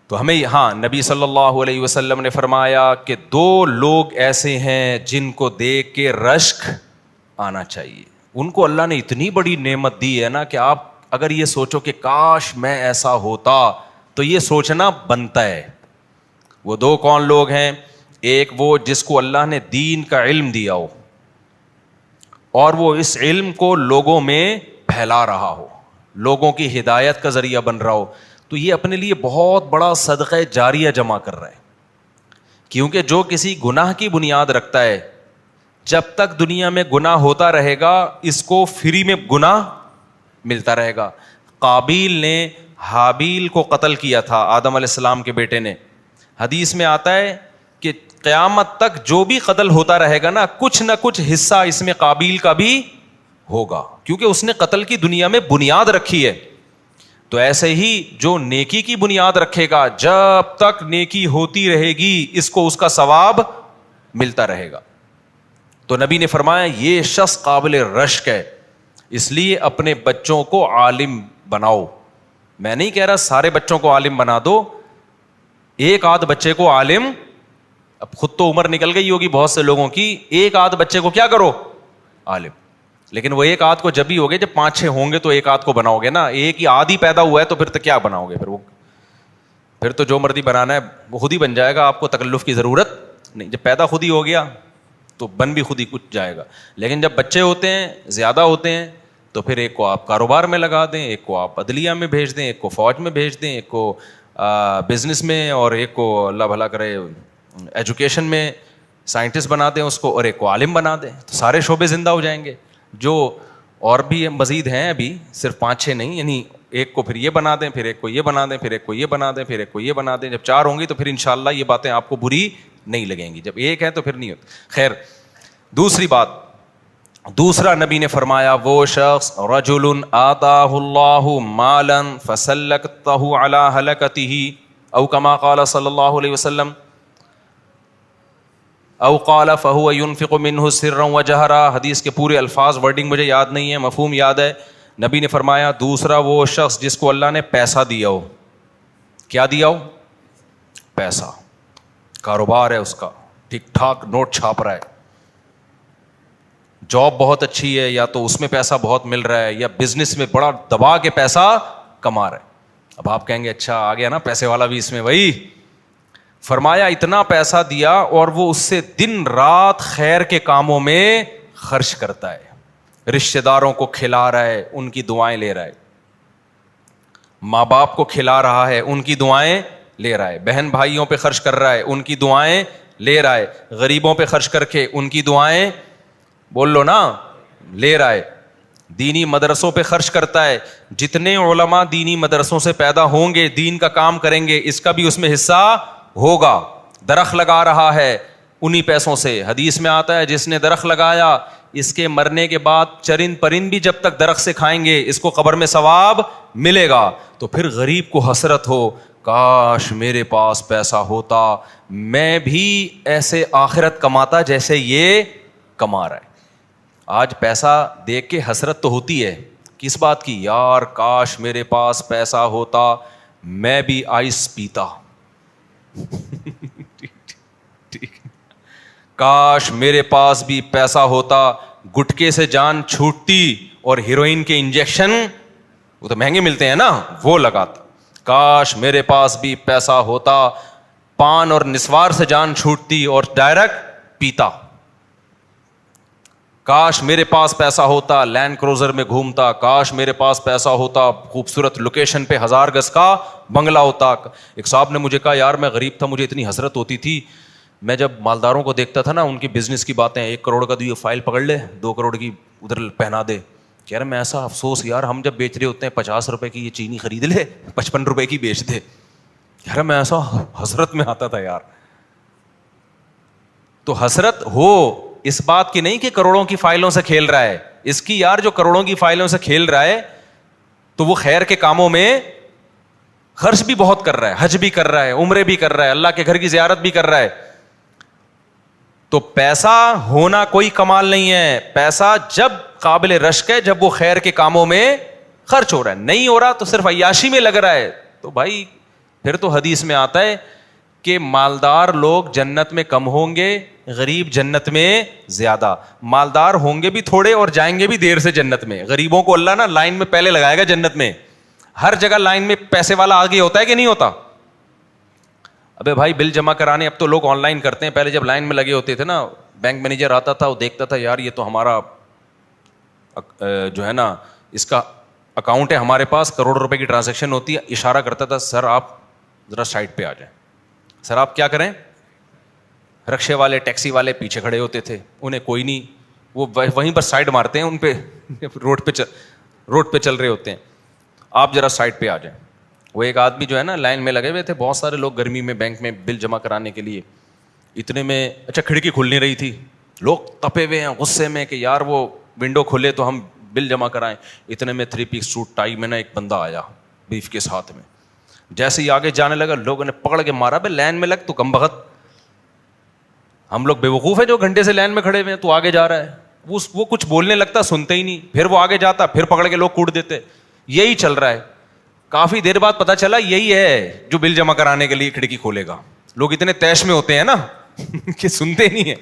تو ہمیں نبی صلی اللہ علیہ وسلم نے فرمایا کہ 2 لوگ ایسے ہیں جن کو دیکھ کے رشک آنا چاہیے. ان کو اللہ نے اتنی بڑی نعمت دی ہے نا کہ آپ اگر یہ سوچو کہ کاش میں ایسا ہوتا تو یہ سوچنا بنتا ہے. وہ 2 کون لوگ ہیں؟ ایک وہ جس کو اللہ نے دین کا علم دیا ہو اور وہ اس علم کو لوگوں میں پھیلا رہا ہو, لوگوں کی ہدایت کا ذریعہ بن رہا ہو, تو یہ اپنے لیے بہت بڑا صدقہ جاریہ جمع کر رہا ہے. کیونکہ جو کسی گناہ کی بنیاد رکھتا ہے, جب تک دنیا میں گناہ ہوتا رہے گا اس کو فری میں گناہ ملتا رہے گا. قابیل نے حابیل کو قتل کیا تھا, آدم علیہ السلام کے بیٹے نے. حدیث میں آتا ہے کہ قیامت تک جو بھی قتل ہوتا رہے گا نا, کچھ نہ کچھ حصہ اس میں قابیل کا بھی ہوگا, کیونکہ اس نے قتل کی دنیا میں بنیاد رکھی ہے. تو ایسے ہی جو نیکی کی بنیاد رکھے گا, جب تک نیکی ہوتی رہے گی اس کو اس کا ثواب ملتا رہے گا. تو نبی نے فرمایا یہ شخص قابل رشک ہے, اس لیے اپنے بچوں کو عالم بناؤ. میں نہیں کہہ رہا سارے بچوں کو عالم بنا دو, ایک آدھ بچے کو عالم, اب خود تو عمر نکل گئی ہوگی بہت سے لوگوں کی, ایک آدھ بچے کو کیا کرو عالم. لیکن وہ ایک آدھ کو جب بھی ہوگے جب 5-6 ہوں گے تو ایک آدھ کو بناؤ گے نا. ایک ہی آدھ ہی پیدا ہوا ہے تو پھر تو کیا بناؤ گے, پھر تو جو مرضی بنانا ہے وہ خود ہی بن جائے گا, آپ کو تکلف کی ضرورت نہیں. جب پیدا خود ہی ہو گیا تو بن بھی خود ہی کچھ جائے گا. لیکن جب بچے ہوتے ہیں, زیادہ ہوتے ہیں, تو پھر ایک کو آپ کاروبار میں لگا دیں, ایک کو آپ عدلیہ میں بھیج دیں, ایک کو فوج میں بھیج دیں, ایک کو بزنس میں, اور ایک کو اللہ بھلا کرے ایجوکیشن میں سائنٹسٹ بنا دیں اس کو, اور ایک کو عالم بنا دیں. تو سارے شعبے زندہ ہو جائیں گے. جو اور بھی مزید ہیں ابھی, صرف 5-6 نہیں, یعنی ایک کو پھر یہ بنا دیں, پھر ایک کو یہ بنا دیں, پھر ایک کو یہ بنا دیں, پھر ایک کو یہ بنا دیں. جب 4 ہوں گی تو پھر انشاءاللہ یہ باتیں آپ کو بری نہیں لگیں گی. جب ایک ہے تو پھر نہیں ہوتا. خیر, دوسری بات, دوسرا نبی نے فرمایا وہ شخص رجل آتاہ اللہ مالا فسلطہ علی ہلکتہ او کما قال صلی اللہ علیہ وسلم او قال فہو ينفق منہ سرا وجہرا. حدیث کے پورے الفاظ ورڈنگ مجھے یاد نہیں ہے, مفہوم یاد ہے. نبی نے فرمایا دوسرا وہ شخص جس کو اللہ نے پیسہ دیا ہو. کیا دیا ہو؟ پیسہ. کاروبار ہے اس کا, ٹھیک ٹھاک نوٹ چھاپ رہا ہے, جاب بہت اچھی ہے, یا تو اس میں پیسہ بہت مل رہا ہے, یا بزنس میں بڑا دبا کے پیسہ کما رہا ہے. اب آپ کہیں گے اچھا آ گیا نا پیسے والا بھی اس میں. وہی فرمایا اتنا پیسہ دیا اور وہ اس سے دن رات خیر کے کاموں میں خرچ کرتا ہے, رشتہ داروں کو کھلا رہا ہے, ان کی دعائیں لے رہا ہے, ماں باپ کو کھلا رہا ہے, ان کی دعائیں لے رہا ہے, بہن بھائیوں پہ خرچ کر رہا ہے, ان کی دعائیں لے رہا ہے, غریبوں پہ خرچ کر کے ان کی دعائیں بول لو نا لے رہا ہے, دینی مدرسوں پہ خرچ کرتا ہے. جتنے علماء دینی مدرسوں سے پیدا ہوں گے, دین کا کام کریں گے, اس کا بھی اس میں حصہ ہوگا. درخت لگا رہا ہے انہی پیسوں سے. حدیث میں آتا ہے جس نے درخت لگایا اس کے مرنے کے بعد چرند پرند بھی جب تک درخت سے کھائیں گے اس کو قبر میں ثواب ملے گا. تو پھر غریب کو حسرت ہو, کاش میرے پاس پیسہ ہوتا, میں بھی ایسے آخرت کماتا جیسے یہ کما رہا ہے. آج پیسہ دیکھ کے حسرت تو ہوتی ہے, کس بات کی؟ یار کاش میرے پاس پیسہ ہوتا, میں بھی آئس پیتا. کاش میرے پاس بھی پیسہ ہوتا, گٹکے سے جان چھوٹتی اور ہیروئن کے انجیکشن, وہ تو مہنگے ملتے ہیں نا, وہ لگاتا. کاش میرے پاس بھی پیسہ ہوتا, پان اور نسوار سے جان چھوٹتی اور ڈائریکٹ پیتا. کاش میرے پاس پیسہ ہوتا, لینڈ کروزر میں گھومتا. کاش میرے پاس پیسہ ہوتا, خوبصورت لوکیشن پہ 1000 گز کا بنگلہ ہوتا. ایک صاحب نے مجھے کہا یار میں غریب تھا, مجھے اتنی حسرت ہوتی تھی, میں جب مالداروں کو دیکھتا تھا نا ان کی بزنس کی باتیں, 1 کروڑ کا یہ فائل پکڑ لے, 2 کروڑ کی ادھر پہنا دے. کہہ رہا میں ایسا افسوس یار, ہم جب بیچ رہے ہوتے ہیں 50 روپے کی یہ چینی خرید لے, 55 روپے کی بیچ دے. کہہ رہا میں ایسا حسرت میں آتا تھا یار. تو حسرت ہو اس بات کی نہیں کہ کروڑوں کی فائلوں سے کھیل رہا ہے, اس کی یار جو کروڑوں کی فائلوں سے کھیل رہا ہے تو وہ خیر کے کاموں میں خرچ بھی بہت کر رہا ہے, حج بھی کر رہا ہے, عمرے بھی کر رہا ہے, اللہ کے گھر کی زیارت بھی کر رہا ہے. تو پیسہ ہونا کوئی کمال نہیں ہے, پیسہ جب قابل رشک ہے جب وہ خیر کے کاموں میں خرچ ہو رہا ہے. نہیں ہو رہا تو صرف عیاشی میں لگ رہا ہے, تو بھائی پھر تو حدیث میں آتا ہے کہ مالدار لوگ جنت میں کم ہوں گے, غریب جنت میں زیادہ. مالدار ہوں گے بھی تھوڑے اور جائیں گے بھی دیر سے جنت میں. غریبوں کو اللہ نا لائن میں پہلے لگائے گا جنت میں. ہر جگہ لائن میں پیسے والا آگے ہوتا ہے کہ نہیں ہوتا؟ ابے بھائی بل جمع کرانے اب تو لوگ آن لائن کرتے ہیں, پہلے جب لائن میں لگے ہوتے تھے نا, بینک مینیجر آتا تھا, وہ دیکھتا تھا یار یہ تو ہمارا جو ہے نا اس کا اکاؤنٹ ہے ہمارے پاس, کروڑ روپے کی ٹرانزیکشن ہوتی ہے, اشارہ کرتا تھا سر آپ ذرا سائڈ پہ آ جائیں. سر آپ کیا کریں؟ رکشے والے ٹیکسی والے پیچھے کھڑے ہوتے تھے, انہیں کوئی نہیں, وہ وہیں پر سائڈ مارتے ہیں, ان پہ روڈ پہ چل رہے ہوتے ہیں, آپ ذرا سائڈ پہ آ جائیں. وہ ایک آدمی جو ہے نا لائن میں لگے ہوئے تھے, بہت سارے لوگ گرمی میں بینک میں بل جمع کرانے کے لیے, اتنے میں اچھا کھڑکی کھل نہیں رہی تھی, لوگ تپے ہوئے ہیں غصے میں کہ یار وہ ونڈو کھلے تو ہم بل جمع کرائیں. اتنے میں 3 پیس سوٹ ٹائی میں نا ایک بندہ آیا بیف کے ساتھ میں, جیسے ہی آگے جانے لگا لوگوں نے پکڑ کے مارا, بھائی لائن میں لگ تو کم بخت, ہم لوگ بے وقوف ہیں جو گھنٹے سے لائن میں کھڑے ہوئے ہیں, تو آگے جا رہا ہے. وہ کچھ بولنے لگتا سنتے ہی نہیں, پھر وہ آگے جاتا, پھر پکڑ کے لوگ کوٹ دیتے. یہی چل رہا ہے. کافی دیر بعد پتا چلا یہی ہے جو بل جمع کرانے کے لیے کھڑکی کھولے گا. لوگ اتنے تیش میں ہوتے ہیں نا کہ سنتے نہیں ہیں,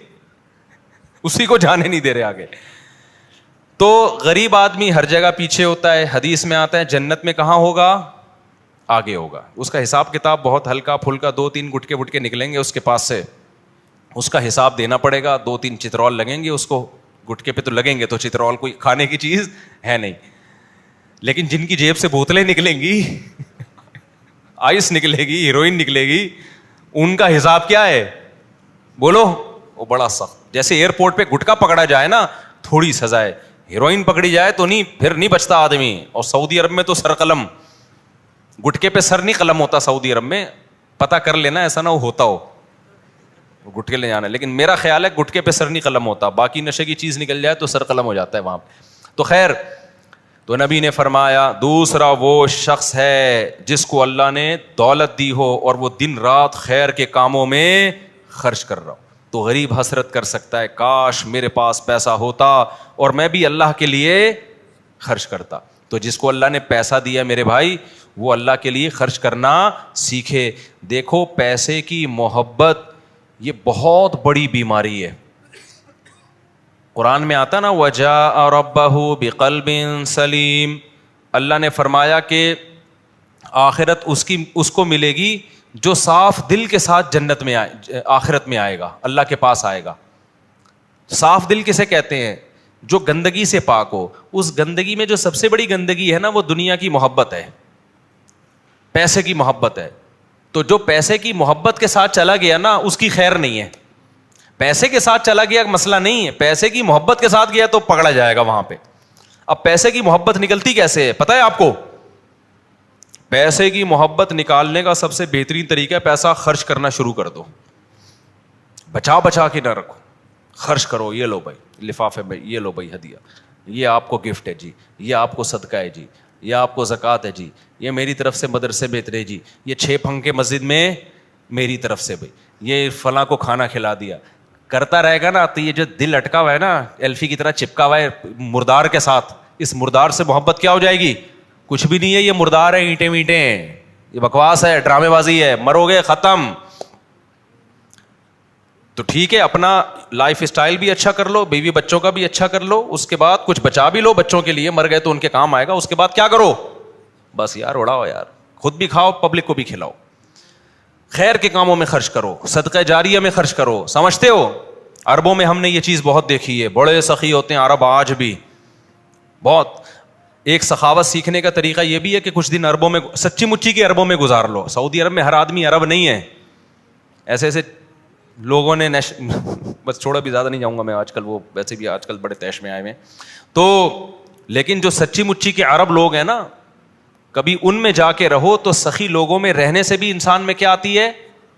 اسی کو جانے نہیں دے رہے آگے. تو غریب آدمی ہر جگہ پیچھے ہوتا ہے. حدیث میں آتا ہے جنت میں کہاں ہوگا؟ آگے ہوگا. اس کا حساب کتاب بہت ہلکا پھلکا, 2-3 گٹکے وٹکے نکلیں گے اس کے پاس سے, اس کا حساب دینا پڑے گا. 2-3 چترول لگیں گے اس کو, گٹکے پہ تو لگیں گے, تو چترول کوئی کھانے کی چیز ہے نہیں. لیکن جن کی جیب سے بوتلیں نکلیں گی, آئس نکلے گی, ہیروئن نکلے گی, ان کا حساب کیا ہے بولو؟ وہ بڑا سخت. جیسے ایئرپورٹ پہ گٹکا پکڑا جائے نا تھوڑی سزا ہے, ہیروئن پکڑی جائے تو نہیں, پھر نہیں بچتا آدمی. اور سعودی عرب میں تو سر قلم, گٹکے پہ سر نہیں قلم ہوتا سعودی عرب میں, پتہ کر لینا ایسا نہ ہوتا ہو گٹکے لے جانا. لیکن میرا خیال ہے گٹکے پہ سر نہیں قلم ہوتا, باقی نشے کی چیز نکل جائے تو سر قلم ہو جاتا ہے وہاں پہ. تو خیر, تو نبی نے فرمایا دوسرا وہ شخص ہے جس کو اللہ نے دولت دی ہو اور وہ دن رات خیر کے کاموں میں خرچ کر رہا ہو. تو غریب حسرت کر سکتا ہے کاش میرے پاس پیسہ ہوتا اور میں بھی اللہ کے لیے خرچ کرتا. تو جس کو اللہ نے پیسہ دیا میرے بھائی, وہ اللہ کے لیے خرچ کرنا سیکھے. دیکھو پیسے کی محبت یہ بہت بڑی بیماری ہے. قرآن میں آتا نا وجاء ربہ بقلب سلیم, اللہ نے فرمایا کہ آخرت اس کو ملے گی جو صاف دل کے ساتھ جنت میں آخرت میں آئے گا, اللہ کے پاس آئے گا. صاف دل کسے کہتے ہیں؟ جو گندگی سے پاک ہو. اس گندگی میں جو سب سے بڑی گندگی ہے نا وہ دنیا کی محبت ہے, پیسے کی محبت ہے. تو جو پیسے کی محبت کے ساتھ چلا گیا نا اس کی خیر نہیں ہے. پیسے کے ساتھ چلا گیا مسئلہ نہیں ہے, پیسے کی محبت کے ساتھ گیا تو پکڑا جائے گا وہاں پہ. اب پیسے کی محبت نکلتی کیسے ہے پتہ ہے آپ کو؟ پیسے کی محبت نکالنے کا سب سے بہترین طریقہ ہے پیسہ خرچ کرنا شروع کر دو. بچا کے نہ رکھو, خرچ کرو. یہ لو بھائی لفافے میں, یہ لو بھائی ہدیہ, یہ آپ کو گفٹ ہے جی, یہ آپ کو صدقہ ہے جی, یہ آپ کو زکوٰۃ ہے جی, یہ میری طرف سے مدرسے بہترے جی, یہ 6 پنکھے مسجد میں میری طرف سے بھائی, یہ فلاں کو کھانا کھلا دیا. کرتا رہے گا نا تو یہ جو دل اٹکا ہوا ہے نا ایلفی کی طرح چپکا ہوا ہے مردار کے ساتھ, اس مردار سے محبت کیا ہو جائے گی؟ کچھ بھی نہیں ہے, یہ مردار ہے, اینٹیں وینٹیں ہیں, یہ بکواس ہے, ڈرامے بازی ہے, مرو گے ختم. تو ٹھیک ہے اپنا لائف اسٹائل بھی اچھا کر لو, بیوی بچوں کا بھی اچھا کر لو, اس کے بعد کچھ بچا بھی لو بچوں کے لیے, مر گئے تو ان کے کام آئے گا. اس کے بعد کیا کرو؟ بس یار اڑاؤ یار, خود بھی کھاؤ پبلک کو بھی کھلاؤ, خیر کے کاموں میں خرچ کرو, صدقہ جاریہ میں خرچ کرو. سمجھتے ہو عربوں میں ہم نے یہ چیز بہت دیکھی ہے, بڑے سخی ہوتے ہیں عرب آج بھی بہت. ایک سخاوت سیکھنے کا طریقہ یہ بھی ہے کہ کچھ دن عربوں میں سچی مچی کے عربوں میں گزار لو. سعودی عرب میں ہر آدمی عرب نہیں ہے, ایسے ایسے لوگوں نے بس چھوڑا بھی زیادہ نہیں جاؤں گا میں, آج کل وہ ویسے بھی آج کل بڑے تیش میں آئے ہوئے ہیں. تو لیکن جو سچی مچی کے عرب لوگ ہیں نا, کبھی ان میں جا کے رہو تو سخی لوگوں میں رہنے سے بھی انسان میں کیا آتی ہے؟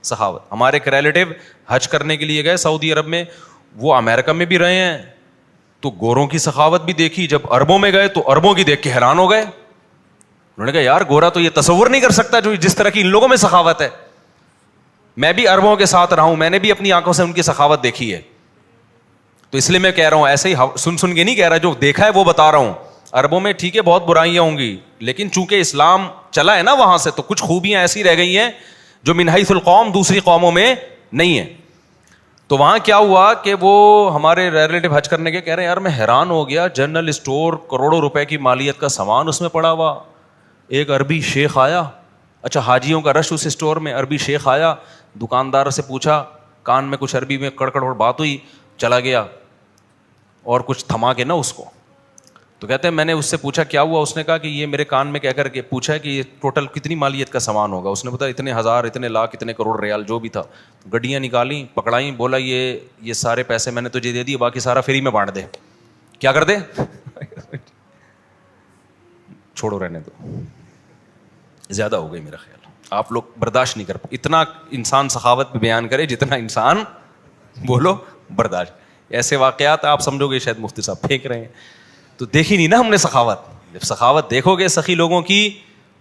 سخاوت. ہمارے ایک ریلیٹیو حج کرنے کے لیے گئے سعودی عرب میں, وہ امریکہ میں بھی رہے ہیں, تو گوروں کی سخاوت بھی دیکھی. جب عربوں میں گئے تو عربوں کی دیکھ کے حیران ہو گئے. انہوں نے کہا یار گورا تو یہ تصور نہیں کر سکتا جو جس طرح کی ان لوگوں میں سخاوت ہے. میں بھی عربوں کے ساتھ رہا ہوں, میں نے بھی اپنی آنکھوں سے ان کی سخاوت دیکھی ہے. تو اس لیے میں کہہ رہا ہوں, ایسے ہی سن کے نہیں کہہ رہا, جو دیکھا ہے وہ بتا رہا ہوں. عربوں میں ٹھیک ہے بہت برائیاں ہوں گی, لیکن چونکہ اسلام چلا ہے نا وہاں سے, تو کچھ خوبیاں ایسی رہ گئی ہیں جو من حیث القوم دوسری قوموں میں نہیں ہے. تو وہاں کیا ہوا کہ وہ ہمارے ریلیٹو حج کرنے کے کہہ رہے ہیں یار میں حیران ہو گیا, جنرل اسٹور کروڑوں روپے کی مالیت کا سامان اس میں پڑا ہوا. ایک عربی شیخ آیا, اچھا حاجیوں کا رش اس اسٹور میں, عربی شیخ آیا, دکاندار سے پوچھا, کان میں کچھ عربی میں کڑکڑ بات ہوئی, چلا گیا اور کچھ تھما کے نا اس کو. تو کہتے ہیں میں نے اس سے پوچھا کیا ہوا, اس نے کہا کہ یہ میرے کان میں کہہ کر کے پوچھا ہے کہ یہ ٹوٹل کتنی مالیت کا سامان ہوگا. اس نے بتایا اتنے ہزار, اتنے لاکھ, اتنے کروڑ ریال جو بھی تھا. گڈیاں نکالیں, پکڑائیں, بولا یہ سارے پیسے میں نے تجھے دے دیے, باقی سارا فری میں بانٹ دے. کیا کر دے؟ چھوڑو رہنے دو, زیادہ ہو گئی میرا خیال, آپ لوگ برداشت نہیں کر پائے. اتنا انسان سخاوت پہ بیان کرے جتنا انسان بولو برداشت. ایسے واقعات آپ سمجھو گے شاید مفتی صاحب پھینک رہے ہیں, تو دیکھی نہیں نا ہم نے سخاوت. جب سخاوت دیکھو گے سخی لوگوں کی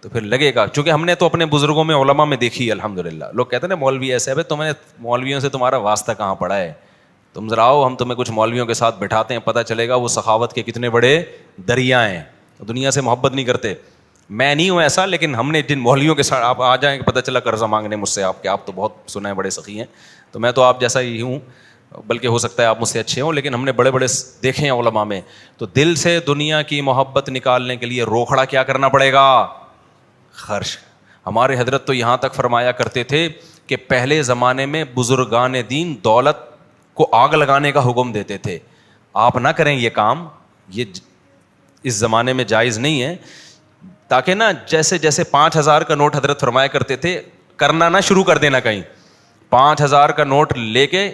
تو پھر لگے گا, چونکہ ہم نے تو اپنے بزرگوں میں علماء میں دیکھی الحمدللہ. لوگ کہتے ہیں نا مولوی ایسے ہے, تمہیں مولویوں سے تمہارا واسطہ کہاں پڑا ہے, تم ذرا آؤ ہم تمہیں کچھ مولویوں کے ساتھ بٹھاتے ہیں, پتہ چلے گا وہ سخاوت کے کتنے بڑے دریا ہیں. دنیا سے محبت نہیں کرتے. میں نہیں ہوں ایسا, لیکن ہم نے جن مولویوں کے ساتھ آپ آ جائیں کہ پتہ چلا قرضہ مانگنے مجھ سے, آپ تو بہت سنا ہے بڑے سخی ہیں, تو میں تو آپ جیسا ہی ہوں, بلکہ ہو سکتا ہے آپ مجھ سے اچھے ہوں, لیکن ہم نے بڑے بڑے دیکھے ہیں علماء میں. تو دل سے دنیا کی محبت نکالنے کے لیے روکھڑا کیا کرنا پڑے گا؟ خرچ. ہمارے حضرت تو یہاں تک فرمایا کرتے تھے کہ پہلے زمانے میں بزرگان دین دولت کو آگ لگانے کا حکم دیتے تھے, آپ نہ کریں یہ کام, یہ اس زمانے میں جائز نہیں ہے. تاکہ نا جیسے جیسے 5,000 کا نوٹ حضرت فرمایا کرتے تھے, کرنا نہ شروع کر دینا کہیں. 5,000 کا نوٹ لے کے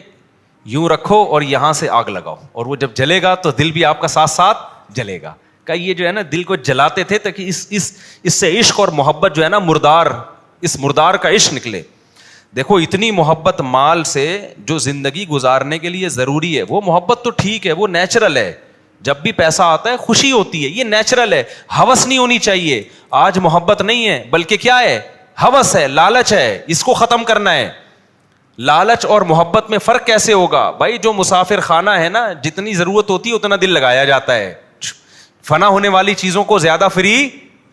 یوں رکھو اور یہاں سے آگ لگاؤ, اور وہ جب جلے گا تو دل بھی آپ کا ساتھ ساتھ جلے گا. کہ یہ جو ہے نا دل کو جلاتے تھے تاکہ اس سے عشق اور محبت جو ہے نا اس مردار کا عشق نکلے. دیکھو اتنی محبت مال سے جو زندگی گزارنے کے لیے ضروری ہے, وہ محبت تو ٹھیک ہے, وہ نیچرل ہے. جب بھی پیسہ آتا ہے خوشی ہوتی ہے, یہ نیچرل ہے. ہوس نہیں ہونی چاہیے. آج محبت نہیں ہے بلکہ کیا ہے؟ ہوس ہے, لالچ ہے. اس کو ختم کرنا ہے. لالچ اور محبت میں فرق کیسے ہوگا بھائی؟ جو مسافر خانہ ہے نا, جتنی ضرورت ہوتی ہے اتنا دل لگایا جاتا ہے. فنا ہونے والی چیزوں کو زیادہ فری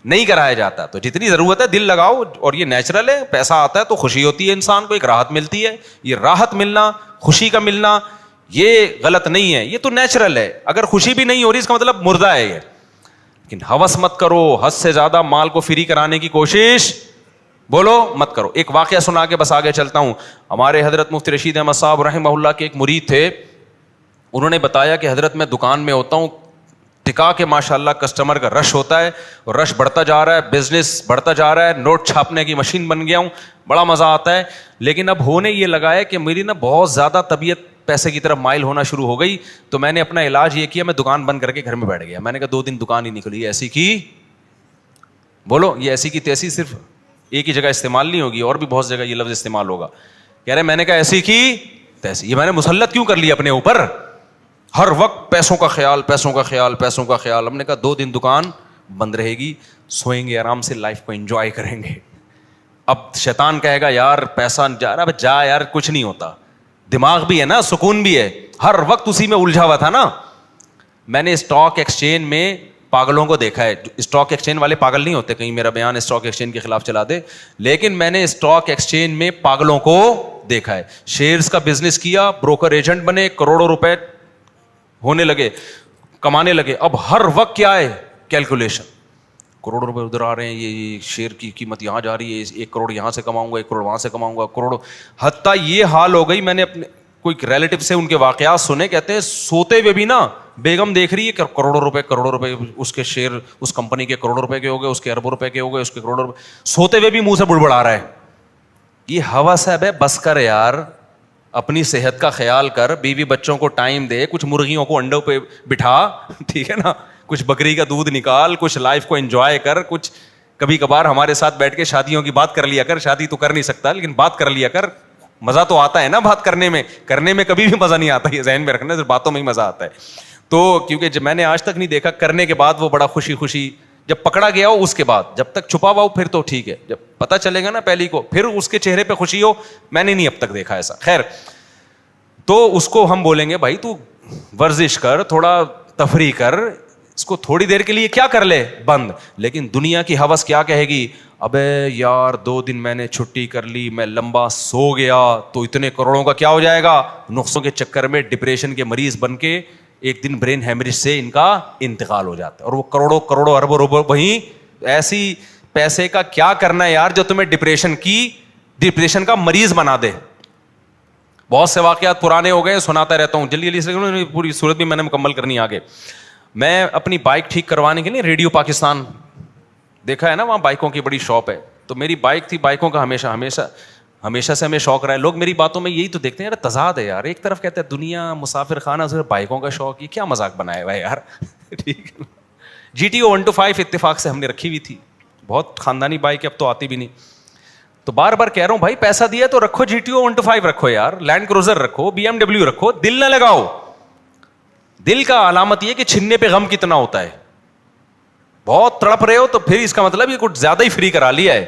نہیں کرایا جاتا. تو جتنی ضرورت ہے دل لگاؤ, اور یہ نیچرل ہے. پیسہ آتا ہے تو خوشی ہوتی ہے, انسان کو ایک راحت ملتی ہے. یہ راحت ملنا, خوشی کا ملنا, یہ غلط نہیں ہے, یہ تو نیچرل ہے. اگر خوشی بھی نہیں ہو رہی اس کا مطلب مردہ ہے یہ. لیکن ہوس مت کرو, حد سے زیادہ مال کو فری کرانے کی کوشش بولو مت کرو. ایک واقعہ سنا کے بس آگے چلتا ہوں. ہمارے حضرت مفتی رشید احمد صاحب رحمہ اللہ کے ایک مرید تھے, انہوں نے بتایا کہ حضرت میں دکان میں ہوتا ہوں, ٹکا کے ماشاء اللہ کسٹمر کا رش ہوتا ہے, اور رش بڑھتا جا رہا ہے, بزنس بڑھتا جا رہا ہے, نوٹ چھاپنے کی مشین بن گیا ہوں, بڑا مزہ آتا ہے. لیکن اب ہونے یہ لگا ہے کہ میری نا بہت زیادہ طبیعت پیسے کی طرف مائل ہونا شروع ہو گئی. تو میں نے اپنا علاج یہ کیا, میں دکان بند کر کے گھر میں بیٹھ گیا. میں نے کہا 2 دن دکان ہی نکلی. ایسی کی بولو, یہ ایسی کی تیسی صرف ایک ہی جگہ استعمال نہیں ہوگی, اور بھی بہت جگہ یہ لفظ استعمال ہوگا. کہہ رہے میں نے کہا ایسی کی تیسی. یہ میں نے مسلط کیوں کر لیا اپنے اوپر؟ ہر وقت پیسوں کا خیال, پیسوں کا خیال, پیسوں کا خیال. ہم نے کہا 2 دن دکان بند رہے گی, سوئیں گے آرام سے, لائف کو انجوائے کریں گے. اب شیطان کہے گا یار پیسہ جا رہا, جا یار کچھ نہیں ہوتا. دماغ بھی ہے نا, سکون بھی ہے, ہر وقت اسی میں الجھا ہوا تھا نا. میں نے اسٹاک ایکسچینج میں پاگلوں کو دیکھا ہے. اسٹاک ایکسچینج والے پاگل نہیں ہوتے, کہیں میرا بیان اسٹاک ایکسچینج کے خلاف چلا دے, لیکن میں نے اسٹاک ایکسچینج میں پاگلوں کو دیکھا ہے. شیئرز کا بزنس کیا, بروکر ایجنٹ بنے, کروڑوں روپے ہونے لگے, کمانے لگے. اب ہر وقت کیا ہے؟ کیلکولیشن. کروڑ روپے ادھر آ رہے ہیں, یہ شیئر کی قیمت یہاں جا رہی ہے, 1 کروڑ یہاں سے کماؤں گا, 1 کروڑ وہاں سے کماؤں گا, کروڑ. حتیٰ یہ حال ہو گئی, میں نے اپنے کوئی ریلیٹو سے ان کے واقعات سنے, کہتے ہیں سوتے ہوئے بھی نا بیگم دیکھ رہی ہے کہ کروڑوں روپے اس کے شیئر اس کمپنی کے کروڑوں روپے کے ہو گئے, اس کے اربوں روپے کے ہو گئے, اس کے کروڑوں روپے, سوتے ہوئے بھی منہ سے بڑبڑا رہا ہے. یہ ہوس ہے. بس کر یار, اپنی صحت کا خیال کر, بیوی بچوں کو ٹائم دے, کچھ مرغیوں کو انڈوں پہ بٹھا, ٹھیک ہے نا, کچھ بکری کا دودھ نکال, کچھ لائف کو انجوائے کر, کچھ کبھی کبھار ہمارے ساتھ بیٹھ کے شادیوں کی بات کر لیا کر. شادی تو کر نہیں سکتا لیکن بات کر لیا کر, مزہ تو آتا ہے نا بات کرنے میں. کرنے میں کبھی بھی مزہ نہیں آتا, یہ ذہن میں رکھنا, صرف باتوں میں ہی مزہ آتا ہے. تو کیونکہ جب میں نے آج تک نہیں دیکھا کرنے کے بعد وہ بڑا خوشی جب پکڑا گیا ہو اس کے بعد, جب تک چھپا ہوا ہو پھر تو ٹھیک ہے, جب پتہ چلے گا نا پہلی کو پھر اس کے چہرے پہ خوشی ہو, میں نے نہیں اب تک دیکھا ایسا. خیر, تو اس کو ہم بولیں گے بھائی تو ورزش کر, تھوڑا تفریح کر, اس کو تھوڑی دیر کے لیے کیا کر لے بند. لیکن دنیا کی ہوس کیا کہے گی, ابے یار 2 دن میں نے چھٹی کر لی, میں لمبا سو گیا تو اتنے کروڑوں کا کیا ہو جائے گا. نقصوں کے چکر میں ڈپریشن کے مریض بن کے ایک دن برین ہیمریج سے ان کا انتقال ہو جاتا ہے, اور وہ کروڑوں اربوں روپے وہیں. ایسی پیسے کا کیا کرنا ہے یار جو تمہیں ڈپریشن کا مریض بنا دے. بہت سے واقعات پرانے ہو گئے, سناتا رہتا ہوں, جلدی سے پوری صورت بھی میں نے مکمل کرنی ہے آگے. میں اپنی بائک ٹھیک کروانے کے لیے ریڈیو پاکستان دیکھا ہے نا, وہاں بائکوں کی بڑی شاپ ہے, تو میری بائک تھی. بائکوں کا ہمیشہ سے ہمیں شوق رہا ہے. لوگ میری باتوں میں یہی تو دیکھتے ہیں, یار تضاد ہے یار, ایک طرف کہتے ہیں دنیا مسافر خانہ, صرف بائکوں کا شوق, یہ کیا مذاق بنایا ہوا ہے یار. ٹھیک ہے, GTO 125 اتفاق سے ہم نے رکھی ہوئی تھی, بہت خاندانی بائک ہے, اب تو آتی بھی نہیں. تو بار بار کہہ رہا ہوں بھائی پیسہ دیا تو رکھو, GTO 125 رکھو یار, لینڈ کروزر رکھو, BMW رکھو, دل نہ لگاؤ. دل کا علامت یہ کہ چھننے پہ غم کتنا ہوتا ہے. بہت تڑپ رہے ہو تو پھر اس کا مطلب یہ کچھ زیادہ ہی فری کرا لیا ہے.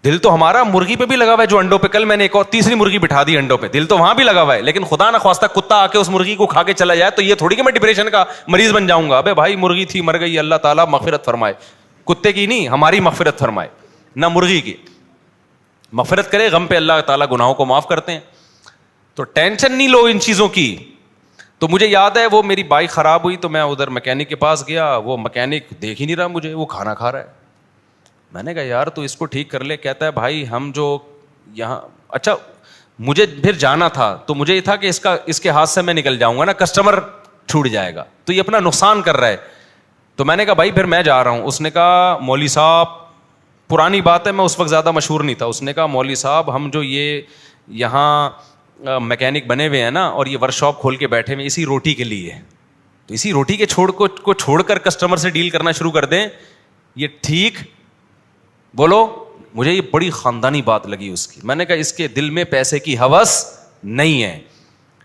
دل تو ہمارا مرغی پہ بھی لگا ہوا ہے, جو انڈوں پہ, کل میں نے ایک اور تیسری مرغی بٹھا دی انڈوں پہ, دل تو وہاں بھی لگا ہوا ہے. لیکن خدا نہ خواستہ کتا آ کے اس مرغی کو کھا کے چلا جائے تو یہ تھوڑی کہ میں ڈپریشن کا مریض بن جاؤں گا. ابے بھائی مرغی تھی مر گئی, اللہ تعالیٰ مغفرت فرمائے, کتے کی نہیں ہماری مغفرت فرمائے, نہ مرغی کی مغفرت کرے. غم پہ اللہ تعالیٰ گناہوں کو معاف کرتے ہیں. تو ٹینشن نہیں لو ان چیزوں کی. تو مجھے یاد ہے وہ میری بائک خراب ہوئی تو میں ادھر میکینک کے پاس گیا, وہ میکینک دیکھ ہی نہیں رہا مجھے, وہ کھانا کھا رہا ہے. میں نے کہا یار تو اس کو ٹھیک کر لے. کہتا ہے بھائی ہم جو یہاں, اچھا مجھے پھر جانا تھا تو مجھے یہ تھا کہ اس کے ہاتھ سے میں نکل جاؤں گا نا, کسٹمر چھوٹ جائے گا, تو یہ اپنا نقصان کر رہا ہے. تو میں نے کہا بھائی پھر میں جا رہا ہوں. اس نے کہا مولوی صاحب, پرانی بات ہے, میں اس وقت زیادہ مشہور نہیں تھا, اس نے کہا مولوی صاحب ہم جو یہ یہاں میکینک بنے ہوئے ہیں نا, اور یہ ورک شاپ کھول کے بیٹھے ہوئے اسی روٹی کے لیے, تو اسی روٹی کے کو چھوڑ کر کسٹمر سے ڈیل کرنا شروع کر دیں, یہ ٹھیک بولو. مجھے یہ بڑی خاندانی بات لگی اس کی. میں نے کہا اس کے دل میں پیسے کی ہوس نہیں ہے.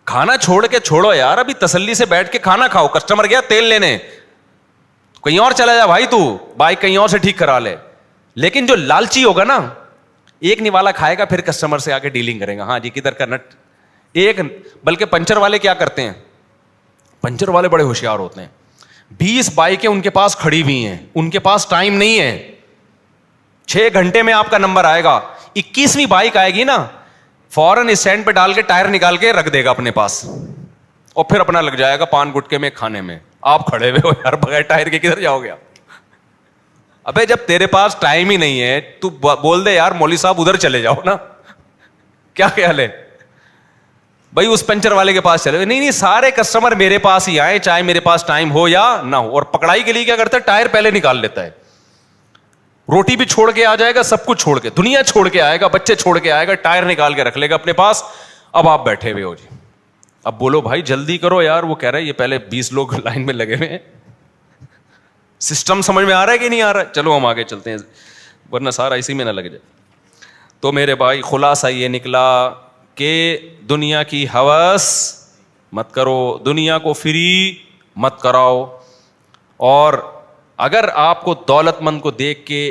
کھانا چھوڑ کے چھوڑو یار, ابھی تسلی سے بیٹھ کے کھانا کھاؤ. کسٹمر گیا تیل لینے, کہیں اور چلا جا بھائی, تو بائک کہیں اور سے ٹھیک کرا لے. لیکن جو لالچی ہوگا نا, ایک نوالا کھائے گا پھر کسٹمر سے آ کے ڈیلنگ کرے گا, ہاں جی کدھر کا نٹ ایک. بلکہ پنچر والے کیا کرتے ہیں, پنچر والے بڑے ہوشیار ہوتے ہیں. 20 بائکیں ان کے پاس کھڑی ہوئی ہیں, ان کے پاس ٹائم نہیں ہے, 6 گھنٹے میں آپ کا نمبر آئے گا. 21ویں بائک آئے گی نا, فوراً اسٹینڈ پہ ڈال کے ٹائر نکال کے رکھ دے گا اپنے پاس, اور پھر اپنا لگ جائے گا پان گٹکے میں کھانے میں. آپ کھڑے ہوئے ہو یار بغیر ٹائر کے کدھر جاؤ گے آپ. ابے جب تیرے پاس ٹائم ہی نہیں ہے تو بول دے یار مولوی صاحب ادھر چلے جاؤ نا, کیا خیال ہے بھائی, اس پنچر والے کے پاس چلے. نہیں سارے کسٹمر میرے پاس ہی آئے, چاہے میرے پاس ٹائم ہو یا نہ ہو. اور پکڑائی کے لیے کیا کرتا ہے, ٹائر پہلے نکال لیتا ہے, روٹی بھی چھوڑ کے آ جائے گا, سب کچھ چھوڑ کے, دنیا چھوڑ کے آئے گا, بچے چھوڑ کے آئے گا, ٹائر نکال کے رکھ لے گا اپنے پاس. اب آپ بیٹھے ہوئے ہو جی, اب بولو بھائی جلدی کرو یار. وہ کہہ رہے یہ پہلے 20 لوگ لائن میں لگے ہوئے ہیں. سسٹم سمجھ میں آ رہا ہے کہ نہیں آ رہا ہے؟ چلو ہم آگے چلتے ہیں ورنہ سارا اسی میں نہ لگ جائے. تو میرے بھائی خلاصہ یہ نکلا کہ دنیا کی ہوس مت کرو, دنیا کو فری مت کراؤ. اور اگر آپ کو دولت مند کو دیکھ کے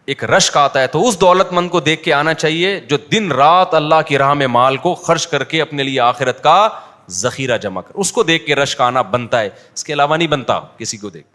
ایک رشک آتا ہے تو اس دولت مند کو دیکھ کے آنا چاہیے جو دن رات اللہ کی راہ میں مال کو خرچ کر کے اپنے لیے آخرت کا ذخیرہ جمع کر. اس کو دیکھ کے رشک آنا بنتا ہے, اس کے علاوہ نہیں بنتا کسی کو دیکھ.